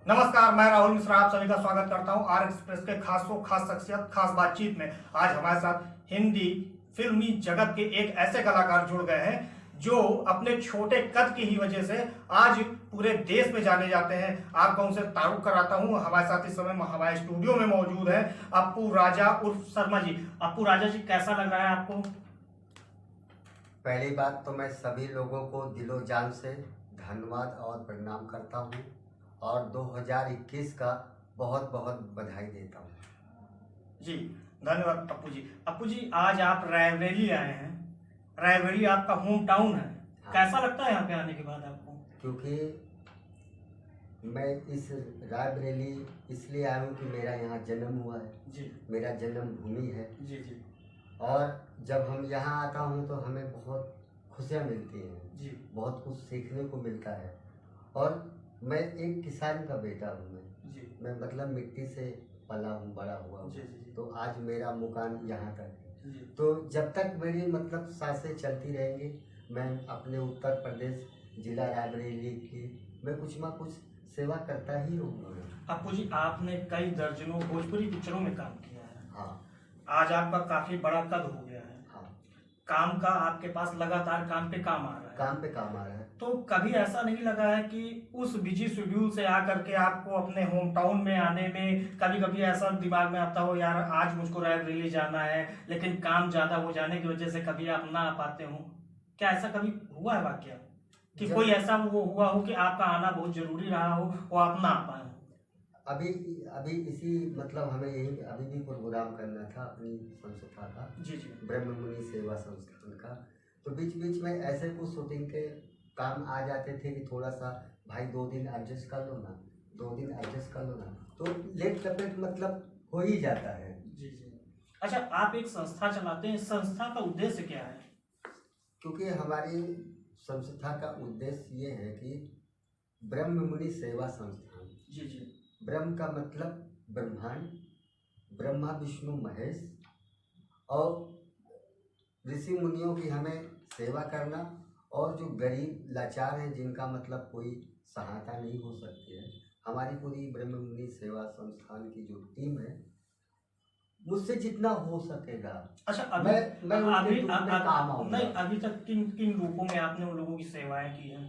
नमस्कार, मैं राहुल मिश्रा आप सभी का स्वागत करता हूं आर एक्सप्रेस के खास शो, खास शख्सियत, खास बातचीत में। आज हमारे साथ हिंदी फिल्मी जगत के एक ऐसे कलाकार जुड़ गए हैं जो अपने छोटे कद की ही वजह से आज पूरे देश में जाने जाते हैं। आपको उनसे तारुफ कराता हूं। हमारे साथ इस समय हमारे स्टूडियो में मौजूद है अप्पू राजा उर्फ शर्मा जी। अप्पू राजा जी, कैसा लग रहा है आपको? पहली बात तो मैं सभी लोगों को दिलो जान से धन्यवाद और प्रणाम करता हूँ और 2021 का बहुत बहुत बधाई देता हूँ। जी धन्यवाद अप्पू जी। अप्पू जी, आज आप रायबरेली आए हैं। रायबरेली आपका होम टाउन है। हाँ। कैसा लगता है यहाँ पे आने के बाद आपको? क्योंकि मैं इस रायबरेली इसलिए आया हूँ कि मेरा यहाँ जन्म हुआ है जी, मेरा जन्म भूमि है। जी जी और जब हम यहाँ आता हूँ तो हमें बहुत खुशियाँ मिलती हैं जी बहुत कुछ सीखने को मिलता है। और मैं एक किसान का बेटा हूँ। जी मैं मतलब मिट्टी से पला हूँ, बड़ा हुआ हूँ। जी जी तो आज मेरा मुकाम यहाँ तक है। जी तो जब तक मेरी मतलब सांसें चलती रहेंगी, मैं अपने उत्तर प्रदेश जिला रायबरेली की मैं कुछ ना कुछ सेवा करता ही रहूँगा। अप्पू जी, आपने कई दर्जनों भोजपुरी पिक्चरों में काम किया है। हाँ आज आपका काफी बड़ा कद हो गया है। हाँ। काम का आपके पास लगातार काम पे काम आ रहा है। काम पे काम आ रहा है। तो कभी ऐसा नहीं लगा है कि उस बिजी शेड्यूल से आकर के आपको अपने होम टाउन में आने में कभी कभी ऐसा दिमाग में आता हो, यार आज मुझको रायबरेली जाना है, लेकिन काम ज्यादा हो जाने की वजह से कभी आप ना आ पाते हो? क्या ऐसा कभी हुआ है वाकया कि जब कोई ऐसा वो हुआ हो कि आपका आना बहुत जरूरी रहा हो और आप ना आ पाए हो? अभी अभी इसी मतलब हमें यही अभी भी प्रोग्राम करना था अपनी संस्था का, जी जी ब्रह्म मुनि सेवा संस्थान का। तो बीच बीच में ऐसे कुछ शूटिंग के काम आ जाते थे कि थोड़ा सा भाई 2 दिन एडजस्ट कर लो ना, 2 दिन एडजस्ट कर लो ना, तो लेट लपेट मतलब हो ही जाता है। जी जी। अच्छा, आप एक संस्था चलाते हैं, संस्था का उद्देश्य क्या है? क्योंकि हमारी संस्था का उद्देश्य ये है कि ब्रह्म मुनि सेवा संस्थान। जी जी ब्रह्म का मतलब ब्रह्मांड, ब्रह्मा विष्णु महेश और ऋषि मुनियों की हमें सेवा करना। और जो गरीब लाचार हैं जिनका मतलब कोई सहायता नहीं हो सकती है, हमारी पूरी ब्रह्म मुनि सेवा संस्थान की जो टीम है मुझसे जितना हो सकेगा। अच्छा, अभी मैं उनके अभी दुख में काम आऊंगा। नहीं, अभी तक किन किन रूपों में आपने उन लोगों की सेवाएं की हैं?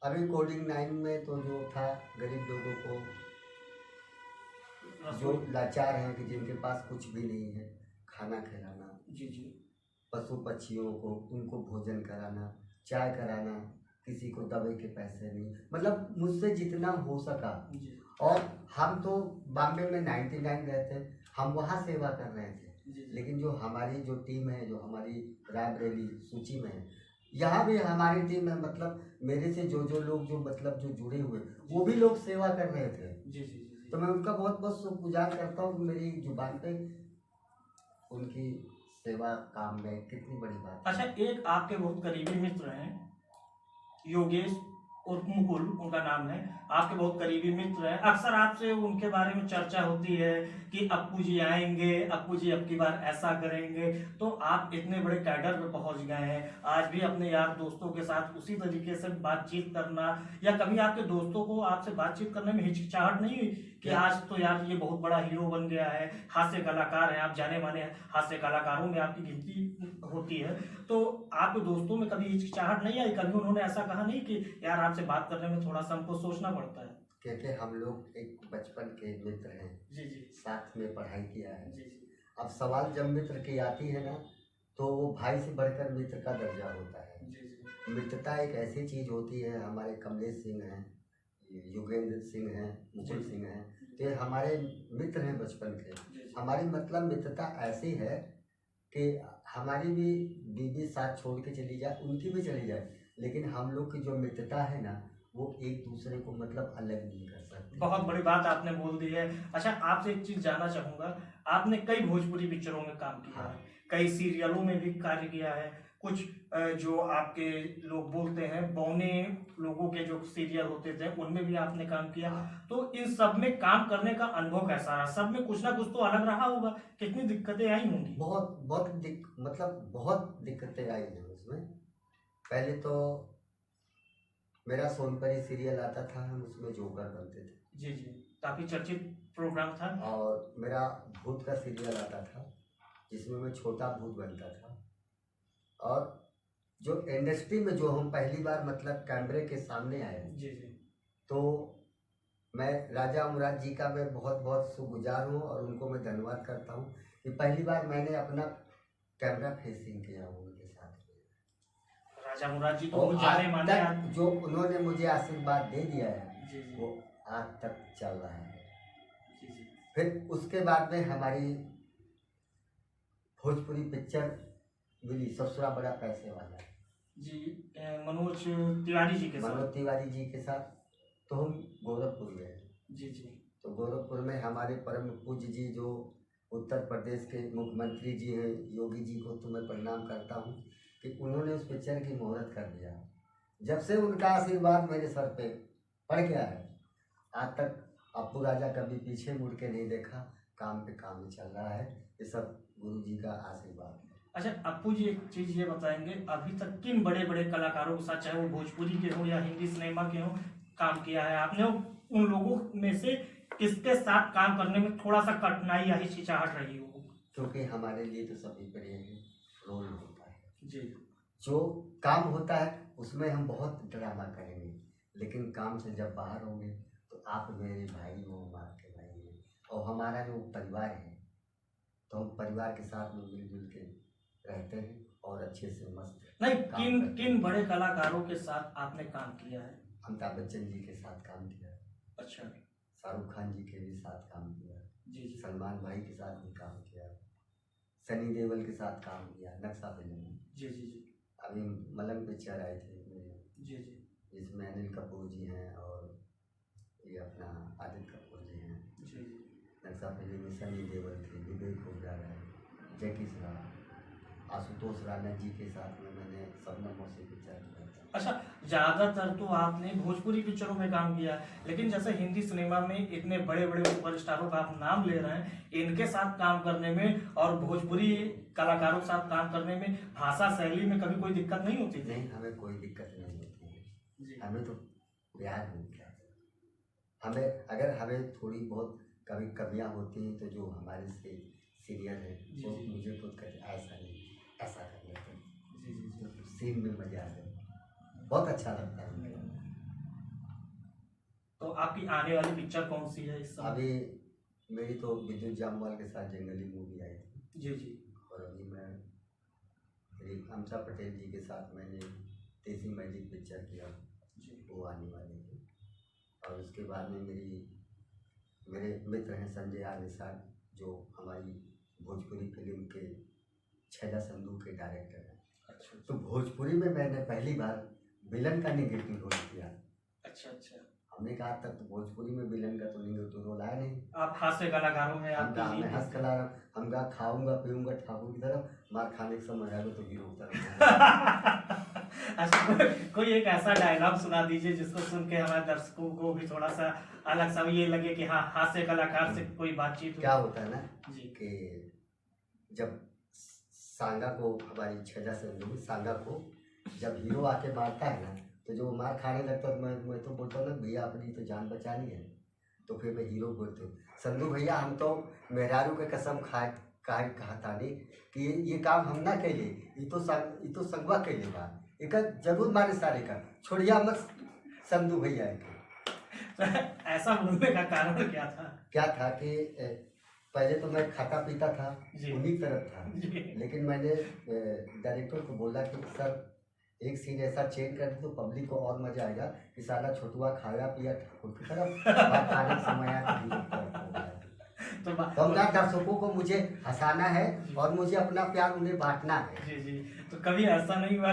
अभी कोविड 9 में तो जो था गरीब लोगों को, जो रसोई। लाचार हैं कि जिनके पास कुछ भी नहीं है, खाना खिलाना, जी जी पशु पक्षियों को उनको भोजन कराना, चाय कराना, किसी को दवाई के पैसे नहीं, मतलब मुझसे जितना हो सका। जी और हम तो बॉम्बे में 99 गए थे, हम वहाँ सेवा कर रहे थे। जी जी लेकिन जो हमारी जो टीम है, जो हमारी रायबरेली सूची में है, यहाँ भी हमारी टीम है। मतलब मेरे से जो लोग जो मतलब जो जुड़े हुए वो भी लोग सेवा कर रहे थे। जी जी जी। तो मैं उनका बहुत बहुत शुक्रगुजार करता हूँ कि मेरी जुबान पे उनकी सेवा काम में कितनी बड़ी बात है। अच्छा, एक आपके बहुत करीबी मित्र हैं, योगेश उर्फ मुकुल उनका नाम है। आपके बहुत करीबी मित्र हैं। अक्सर आपसे उनके बारे में चर्चा होती है कि अप्पू जी आएंगे, अप्पू जी अब की बार ऐसा करेंगे। तो आप इतने बड़े कैडर पे पहुंच गए हैं, आज भी अपने यार दोस्तों के साथ उसी तरीके से बातचीत करना, या कभी आपके दोस्तों को आपसे बातचीत करने में हिचकिचाहट नहीं हुई कि आज तो यार ये बहुत बड़ा हीरो बन गया है, हास्य कलाकार है, आप जाने माने हास्य कलाकारों में आपकी गिनती होती है, तो आपके दोस्तों में कभी हिचकिचाहट नहीं आई? कभी उन्होंने ऐसा कहा नहीं कि यार आपसे बात करने में थोड़ा सा हमको सोचना पड़ता है? क्योंकि हम लोग एक बचपन के मित्र हैं, जी जी साथ में पढ़ाई किया है। जी जी अब सवाल जब मित्र की आती है ना, तो वो भाई से बढ़कर मित्र का दर्जा होता है। जी जी मित्रता एक ऐसी चीज होती है। हमारे कमलेश सिंह हैं, युगेंद्र सिंह हैं, मुकुल सिंह हैं, तो ये हमारे मित्र हैं बचपन के। जी हमारी मतलब मित्रता ऐसी है कि हमारी भी बीवी साथ छोड़ के चली जाए, उनकी भी चली जाए, लेकिन हम लोग की जो मित्रता है ना, वो एक दूसरे को मतलब अलग नहीं कर सकते। बहुत बड़ी बात आपने बोल दी है। अच्छा, आपसे एक चीज जानना चाहूंगा, आपने कई भोजपुरी पिक्चरों में काम किया हाँ। है, कई सीरियलों में भी कार्य किया है, कुछ जो आपके लोग बोलते हैं बौने लोगों के जो सीरियल होते थे उनमें भी आपने काम किया। हाँ। तो इन सब में काम करने का अनुभव कैसा रहा? सब में कुछ ना कुछ तो अलग रहा होगा, कितनी दिक्कतें आई होंगी? मतलब बहुत दिक्कतें आई हैं उसमें। पहले तो मेरा सोनपरी सीरियल आता था, हम उसमें जोकर बनते थे। जी जी, काफी चर्चित प्रोग्राम था। और मेरा भूत का सीरियल आता था जिसमें मैं छोटा भूत बनता था। और जो इंडस्ट्री में जो हम पहली बार मतलब कैमरे के सामने आए, जी जी, तो मैं राजा अमराज जी का मैं बहुत बहुत शुक्रगुजार हूँ और उनको मैं धन्यवाद करता हूँ कि पहली बार मैंने अपना कैमरा फेसिंग किया उनके साथ। राजा मुराद जी तो और बहुत आज जाने माने तक जो उन्होंने मुझे आशीर्वाद दे दिया है जी जी, वो आज तक चल रहा है। जी जी, फिर उसके बाद में हमारी भोजपुरी पिक्चर मिली ससुरा बड़ा पैसे वाला जी, मनोज तिवारी जी के साथ। मनोज तिवारी जी के साथ। तो हम गोरखपुर गए। जी जी, तो गोरखपुर में हमारे परम पूज्य जी जो उत्तर प्रदेश के मुख्यमंत्री जी हैं, योगी जी को तो मैं प्रणाम करता हूँ कि उन्होंने उस पिक्चर की मुहूर्त कर दिया। जब से उनका आशीर्वाद मेरे सर पे पड़ गया है, आज तक अप्पू राजा कभी पीछे मुड़ के नहीं देखा, काम पे काम चल रहा है। ये सब गुरु जी का आशीर्वाद है। अच्छा अप्पू जी एक चीज ये बताएंगे, अभी तक किन बड़े बड़े कलाकारों के साथ, चाहे वो भोजपुरी के हो या हिंदी सिनेमा के हो, काम किया है आपने? उन लोगों में से किसके साथ काम करने में थोड़ा सा कठिनाई या हिचकिचाहट रही हो? क्योंकि हमारे लिए तो सभी प्रिय है, रोल होता है जी जो काम होता है उसमें हम बहुत ड्रामा करेंगे, लेकिन काम से जब बाहर होंगे तो आप मेरे भाई हो, हम आपके भाई हैं। और हमारा जो परिवार है तो हम परिवार के साथ में मिलजुल के रहते हैं और अच्छे से मस्त नहीं, काम किन करते किन हैं। बड़े कलाकारों के साथ आपने काम किया है? अमिताभ बच्चन जी के साथ काम किया, अच्छा, शाहरुख खान जी के भी साथ काम किया, जी जी, सलमान भाई के साथ भी काम किया, सनी देओल के साथ काम किया नक्शा फिल्म में। जी जी, जी अभी मलंग पिक्चर आई थी जी, जी जिसमें अनिल कपूर जी हैं और ये अपना आदित्य कपूर जी हैं। जी, जी। नक्शा फिल्म में सनी देओल थे, विवेक ओबराय है, जैकी श्रॉफ, आशुतोष राणा जी के साथ में मैंने शबनम से पिक्चर किया था। अच्छा, ज्यादातर तो आपने भोजपुरी पिक्चरों में काम किया, लेकिन जैसे हिंदी सिनेमा में इतने बड़े बड़े सुपरस्टारों का आप नाम ले रहे हैं, इनके साथ काम करने में और भोजपुरी कलाकारों के साथ काम करने में भाषा शैली में कभी कोई दिक्कत नहीं होती थी? नहीं, हमें कोई दिक्कत नहीं होती है। जी हमें तो प्यार हो गया। हमें अगर हमें थोड़ी बहुत कभी कमियां होती हैं तो जो हमारे से सीनियर है जी, वो जी। मुझे खुद कहते ऐसा नहीं, ऐसा कर लेते हैं। जी जी, जी। तो सीन में मजा आ जाए, बहुत अच्छा लगता है मुझे। तो आपकी आने वाली पिक्चर कौन सी है इस समय? अभी मेरी तो विद्युत जामवाल के साथ जंगली मूवी आई थी, जी जी, और अभी मैं मेरी अमृता पटेल जी के साथ मैंने देसी मैजिक पिक्चर किया, जी वो आने वाली थी। और उसके बाद में मेरे मित्र हैं संजय आनिसार जो हमारी भोजपुरी फिल्म के छैला संधू के डायरेक्टर हैं। अच्छा तो भोजपुरी में मैंने पहली बार विलन का निगेटिव रोल किया। अच्छा, अच्छा हमने कहा तब तो भोजपुरी में विलन का तो निगेटिव रोल आया नहीं। आप हास्य कलाकारों में हम कहा आपकी मैं हंस कला, हम कहा खाऊंगा पीऊंगा ठाकुर की तरफ, मार खाने के समय आएगा तो हीरो की तरफ। अच्छा, कोई एक ऐसा डायलॉग सुना दीजिए जिसको सुन के हमारे दर्शकों को भी थोड़ा सा अलग सा ये लगे कि हाँ, हास्य कलाकार से कोई बातचीत हो। क्या होता है ना जी कि जब सांगा को, हमारी छजा संधू सांगा को जब हीरो आके मारता है ना, तो जो मार खाने लगता है मैं तो बोलता हूँ ना भैया अपनी तो जान बचानी है। तो फिर मैं हीरो बोलते हूँ संधू भैया हम तो मेहरारू के कसम कहा था नहीं कि ये काम हम ना कैले, ये तो संगवा कैले बा, एक जरूर मारे सारे का छोड़िया मत संधू भैया के। ऐसा बोलने का कारण क्या था? क्या था कि पहले तो मैं खाता पीता था, जी। उन्हीं तरफ था, जी लेकिन मैंने डायरेक्टर को बोला कि सर एक सीन ऐसा चेंज कर दे तो पब्लिक को और मजा आएगा कि साला छोटुआ खाया पिया ठाकुर की तरफ, बात खाने का समय आया तो हीरो की तरफ हो गया। तो हमने दर्शकों को मुझे हंसाना है और मुझे अपना प्यार उन्हें बांटना है। जी जी, तो कभी ऐसा नहीं हुआ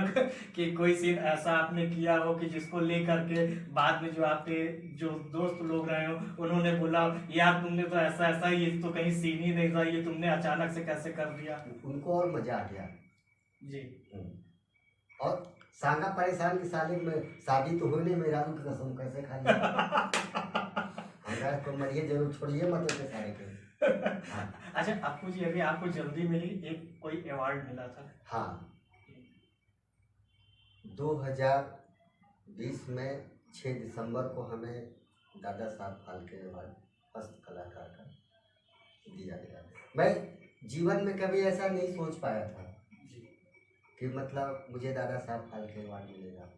कि कोई सीन ऐसा आपने किया हो कि जिसको लेकर के बाद में जो आपके जो दोस्त लोग रहे हो उन्होंने बोला यार तुमने तो ऐसा ऐसा, ये तो कहीं सीन ही नहीं था, ये तुमने अचानक से कैसे कर दिया? उनको और मजा आ गया जी। और सांगा परेशान के साले में शादी तो होने मेरा की कसम कैसे खा लिया। हमारा तो मरिए जरूर, छोड़िए मत उसके सारे के। हाँ। अच्छा अप्पू जी, अभी आपको जल्दी मिली एक कोई अवार्ड मिला था? हाँ, 2000 20 में 6 दिसंबर को हमें दादा साहब फाल्के अवार्ड हस्त कलाकार का दिया गया। मैं जीवन में कभी ऐसा नहीं सोच पाया था कि मतलब मुझे दादा साहब फाल्के अवार्ड मिलेगा।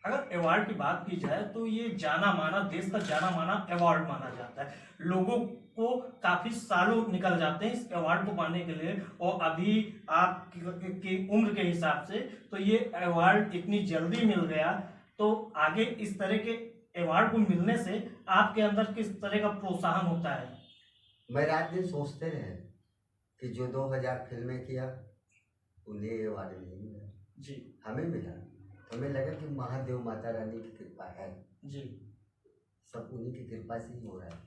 अगर अवार्ड की बात की जाए तो ये जाना माना, देश का जाना माना अवार्ड माना जाता है। लोगों को काफी सालों निकल जाते हैं इस अवार्ड को पाने के लिए, और अभी आपकी उम्र के हिसाब से तो ये अवार्ड इतनी जल्दी मिल गया, तो आगे इस तरह के अवार्ड को मिलने से आपके अंदर किस तरह का प्रोत्साहन होता है? मैं रात दिन सोचते रहे कि जो 2000 फिल्में किया उन्हें अवार्ड नहीं मिला जी, हमें मिला। हमें लगा कि महादेव माता रानी की कृपा है जी, सब उन्हीं की कृपा से ही हो रहा है।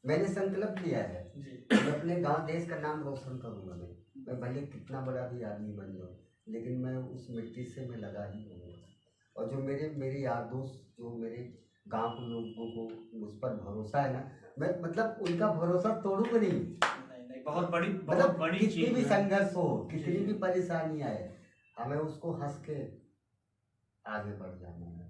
मैंने संकल्प लिया है जी, मैं अपने गांव देश का नाम रोशन करूंगा। मैं भले कितना बड़ा भी आदमी बन जाऊँ, लेकिन मैं उस मिट्टी से मैं लगा ही हूँ। और जो मेरे यार दोस्त, जो मेरे गांव के लोगों को मुझ पर भरोसा है ना, मैं मतलब उनका भरोसा तोड़ूंगा नहीं। नहीं, बहुत बड़ी मतलब कितनी चीज भी है। संघर्ष हो, कितनी भी परेशानी आए, हमें उसको हंस के आगे बढ़ जाना है।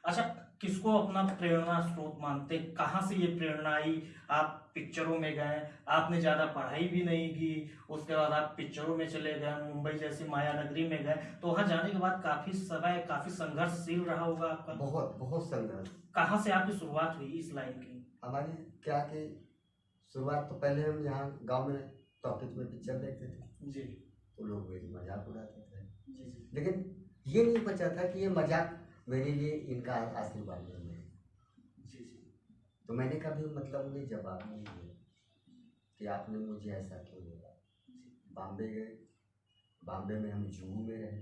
अच्छा, किसको अपना प्रेरणा स्रोत मानते, कहाँ से ये प्रेरणा आई? आप पिक्चरों में गए, आपने ज्यादा पढ़ाई भी नहीं की, उसके बाद आप पिक्चरों में चले गए, मुंबई जैसी माया नगरी में गए, तो वहां जाने के बाद काफी समय, काफी संघर्षशील रहा होगा आपका। बहुत बहुत संघर्ष। कहाँ से आपकी शुरुआत हुई इस लाइन की? हमारी क्या कि शुरुआत तो पहले हम यहाँ गांव में टॉकीज में पिक्चर देखते थे जी, तो लोग मेरी मजाक उड़ाते थे। जी, जी, लेकिन ये नहीं पता था कि ये मजाक मेरे लिए इनका आशीर्वाद नहीं है। जी, जी, तो मैंने कभी मतलब उन्हें जवाब नहीं दिया कि आपने मुझे ऐसा क्यों बोला। बॉम्बे गए, बॉम्बे में हम जूहू में रहे,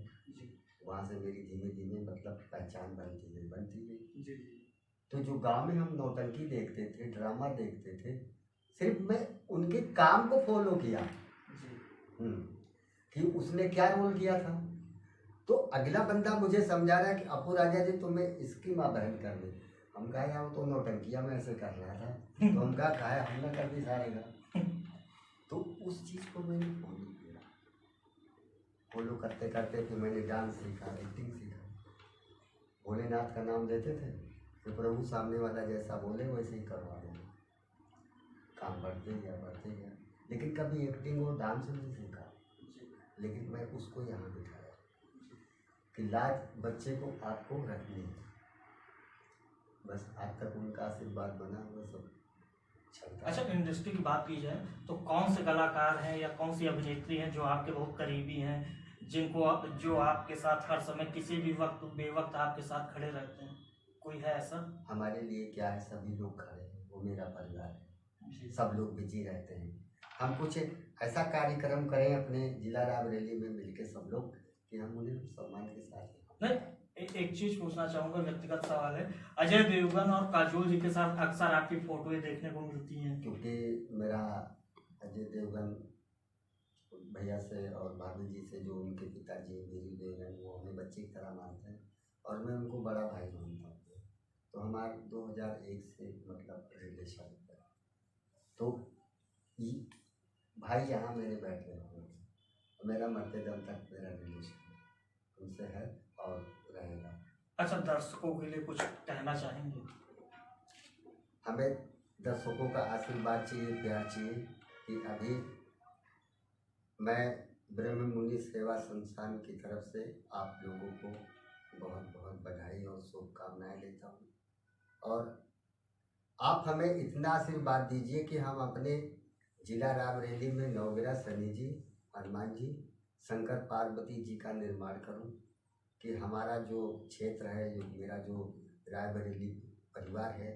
वहाँ से मेरी धीमे धीमे मतलब पहचान बनती गई। जी, तो जो गांव में हम नौटंकी देखते थे, ड्रामा देखते थे, सिर्फ मैं उनके काम को फॉलो किया कि उसने क्या रोल किया था। तो अगला बंदा मुझे समझा रहा है कि अपू राजा जी तुम्हें इसकी माँ बहन कर दे। हम कहा यार तो नौटंकिया में ऐसे कर रहा था, तो हम कहा हमने कर दी सारे का। तो उस चीज़ को मैंने फॉलो किया, फॉलो करते करते फिर मैंने डांस सीखा, एक्टिंग सीखा। भोलेनाथ का नाम लेते थे तो प्रभु सामने वाला जैसा बोले वैसे ही करवा देंगे। काम बढ़ते गया, लेकिन कभी एक्टिंग और डांस नहीं सीखा। लेकिन मैं उसको यहाँ बिठाया कि लाज बच्चे को आपको रखनी है। बस आज तक उनका आशीर्वाद बना हुआ सब चलता है। अच्छा, इंडस्ट्री की बात की जाए तो कौन से कलाकार हैं या कौन सी अभिनेत्री हैं जो आपके बहुत करीबी हैं, जो आपके साथ हर समय किसी भी वक्त बेवक्त आपके साथ खड़े रहते हैं? कोई है ऐसा? हमारे लिए क्या है, सभी लोग खड़े हैं, वो मेरा परिवार है। सब लोग बिजी रहते हैं। हम कुछ ऐसा कार्यक्रम करें अपने जिला रायबरेली में मिलके सब लोग कि हम उन्हें सम्मान के साथ। नहीं, एक चीज पूछना चाहूंगा, व्यक्तिगत सवाल है। अजय देवगन और काजोल जी के साथ अक्सर आपकी फोटोएं देखने को मिलती हैं, क्योंकि मेरा अजय देवगन भैया से और भाभी जी से, जो उनके पिताजी वीरू देवगन, वो हमें बच्चे की तरह मानते हैं और मैं उनको बड़ा भाई मानता हूँ। तो हमारा 2001 से मतलब रिलेशन है। तो भाई यहाँ मेरे बैठे हुए हैं, मेरा मरते दम तक मेरा रिलेशन उनसे है और रहेगा। अच्छा, दर्शकों के लिए कुछ कहना चाहेंगे? हमें दर्शकों का आशीर्वाद चाहिए, प्यार चाहिए। कि अभी मैं ब्रह्म मुनि सेवा संस्थान की तरफ से आप लोगों को बहुत बहुत बधाई और शुभकामनाएं देता हूँ। और आप हमें इतना आशीर्वाद दीजिए कि हम अपने जिला रायबरेली में नवग्रह शनि जी, हनुमान जी, शंकर पार्वती जी का निर्माण करूं। कि हमारा जो क्षेत्र है, जो मेरा जो रायबरेली परिवार है,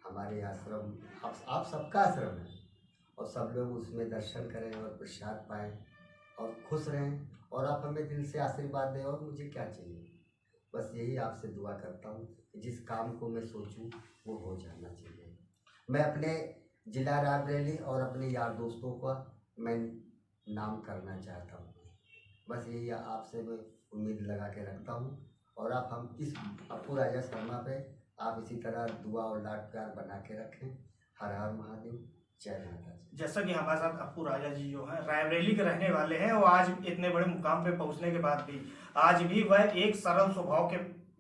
हमारे आश्रम आप सबका आश्रम है, और सब लोग उसमें दर्शन करें और प्रसाद पाएँ और खुश रहें। और आप हमें दिल से आशीर्वाद दें। और मुझे क्या चाहिए, बस यही आपसे दुआ करता हूँ कि जिस काम को मैं सोचूं वो हो जाना चाहिए। मैं अपने जिला रायबरेली और अपने यार दोस्तों का मैं नाम करना चाहता हूँ। बस यही आपसे मैं उम्मीद लगा के रखता हूँ। और आप हम इस अपू राजा शर्मा पे आप इसी तरह दुआ और लाड प्यार बना के रखें। हर हर महादेव, जय माता जी। जैसा कि हमारे साथ अपू राजा जी जो हैं रायबरेली के रहने वाले हैं, और आज इतने बड़े मुकाम पे पहुंचने के बाद भी आज भी वह एक सरल स्वभाव के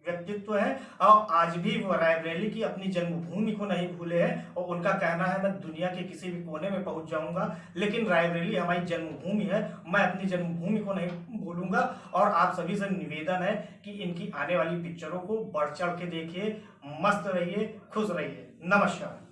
व्यक्तित्व है और आज भी वो रायबरेली की अपनी जन्मभूमि को नहीं भूले हैं और उनका कहना है मैं दुनिया के किसी भी कोने में पहुंच जाऊंगा लेकिन रायबरेली हमारी जन्मभूमि है, मैं अपनी जन्मभूमि को नहीं भूलूंगा। और आप सभी से निवेदन है कि इनकी आने वाली पिक्चरों को बढ़ चढ़ के देखिए, मस्त रहिए, खुश रहिए। नमस्कार।